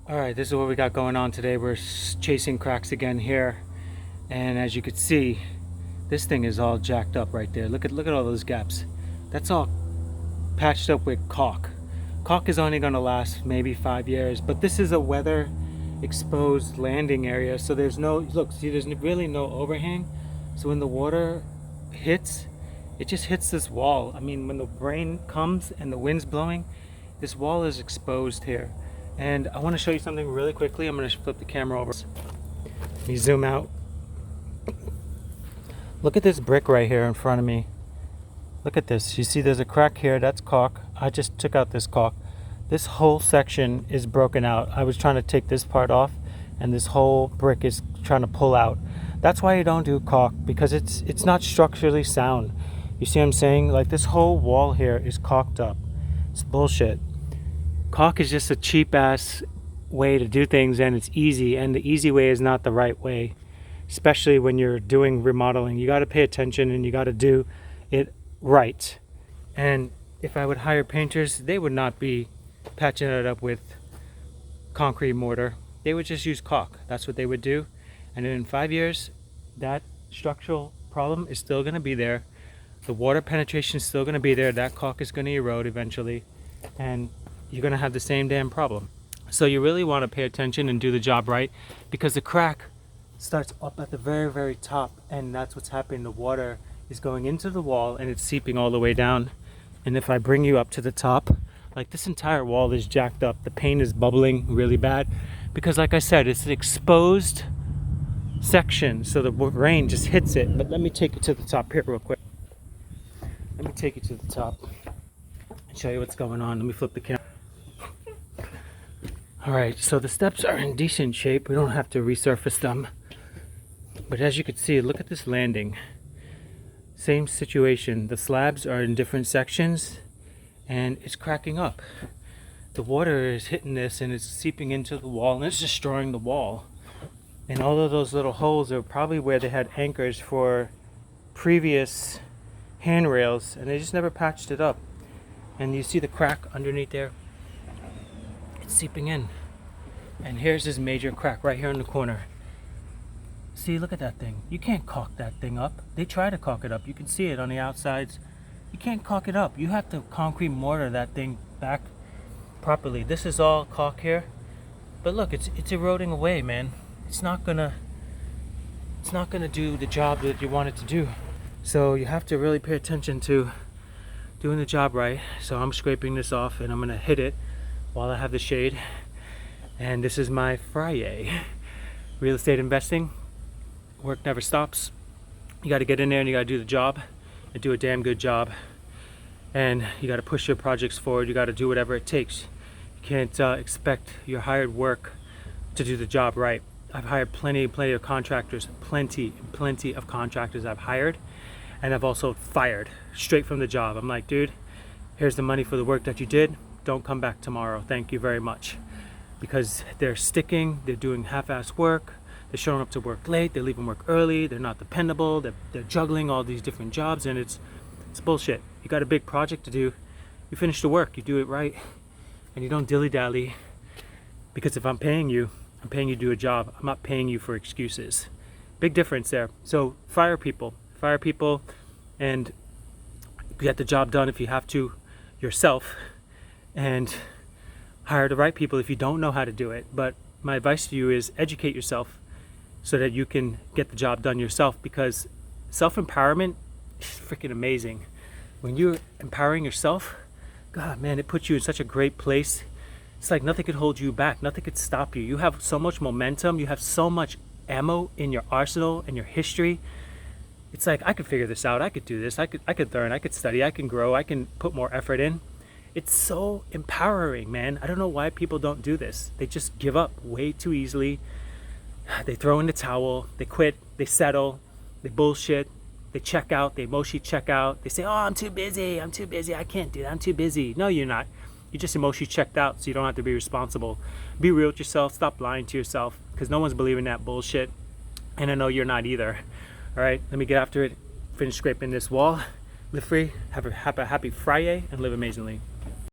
Alright, this is what we got going on today. We're chasing cracks again here. And as you can see, this thing is all jacked up right there. Look at all those gaps. That's all patched up with caulk. Caulk is only going to last maybe 5 years, but this is a weather exposed landing area, so there's no, look, see, there's really no overhang. So when the water hits, it just hits this wall. I mean, when the rain comes and the wind's blowing, this wall is exposed here. And I want to show you something really quickly. I'm going to flip the camera over. Let me zoom out. Look at this brick right here in front of me. Look at this. You see there's a crack here. That's caulk. I just took out this caulk. This whole section is broken out. I was trying to take this part off, and this whole brick is trying to pull out. That's why you don't do caulk, because it's not structurally sound. You see what I'm saying? Like, this whole wall here is caulked up. It's bullshit. Caulk is just a cheap ass way to do things, and it's easy, and the easy way is not the right way, especially when you're doing remodeling. You got to pay attention and you got to do it right. And if I would hire painters, they would not be patching it up with concrete mortar. They would just use caulk. That's what they would do. And then in 5 years, that structural problem is still going to be there. The water penetration is still going to be there. That caulk is going to erode eventually, and you're going to have the same damn problem. So you really want to pay attention and do the job right, because the crack starts up at the very, very top, and that's what's happening. The water is going into the wall and it's seeping all the way down. And if I bring you up to the top, like, this entire wall is jacked up. The paint is bubbling really bad because, like I said, it's an exposed section, so the rain just hits it. But let me take you to the top here real quick. Let me take you to the top and show you what's going on. Let me flip the camera. Alright, so the steps are in decent shape. We don't have to resurface them. But as you can see, look at this landing. Same situation. The slabs are in different sections and it's cracking up. The water is hitting this and it's seeping into the wall and it's destroying the wall. And all of those little holes are probably where they had anchors for previous handrails, and they just never patched it up. And you see the crack underneath there? It's seeping in. And here's this major crack right here in the corner. See, look at that thing. You can't caulk that thing up. They try to caulk it up. You can see it on the outsides. You can't caulk it up. You have to concrete mortar that thing back properly. This is all caulk here. But look, it's eroding away, man. It's not gonna do the job that you want it to do. So you have to really pay attention to doing the job right. So I'm scraping this off and I'm gonna hit it while I have the shade. And this is my Friday. Real estate investing, work never stops. You got to get in there and you got to do the job and do a damn good job. And you got to push your projects forward. You got to do whatever it takes. You can't expect your hired work to do the job right. I've hired plenty of contractors, plenty of contractors I've hired, and I've also fired straight from the job. I'm like, dude, here's the money for the work that you did. Don't come back tomorrow. Thank you very much. Because they're sticking, they're doing half-ass work, they're showing up to work late, they're leaving work early, they're not dependable, they're juggling all these different jobs, and it's bullshit. You got a big project to do, you finish the work, you do it right, and you don't dilly-dally. Because if I'm paying you to do a job. I'm not paying you for excuses. Big difference there. So fire people, and get the job done if you have to yourself, and hire the right people if you don't know how to do it. But my advice to you is educate yourself so that you can get the job done yourself, because self-empowerment is freaking amazing. When you're empowering yourself, God, man, it puts you in such a great place. It's like nothing could hold you back. Nothing could stop you. You have so much momentum. You have so much ammo in your arsenal and your history. It's like, I could figure this out. I could do this. I could learn. I could study. I can grow. I can put more effort in. It's so empowering, man. I don't know why people don't do this. They just give up way too easily. They throw in the towel. They quit. They settle. They bullshit. They check out. They emotionally check out. They say, oh, I'm too busy. I can't do that. I'm too busy. No, you're not. You just emotionally checked out, so you don't have to be responsible. Be real with yourself. Stop lying to yourself, because no one's believing that bullshit. And I know you're not either. All right, let me get after it. Finish scraping this wall. Live free. Have a happy Friday, and live amazingly.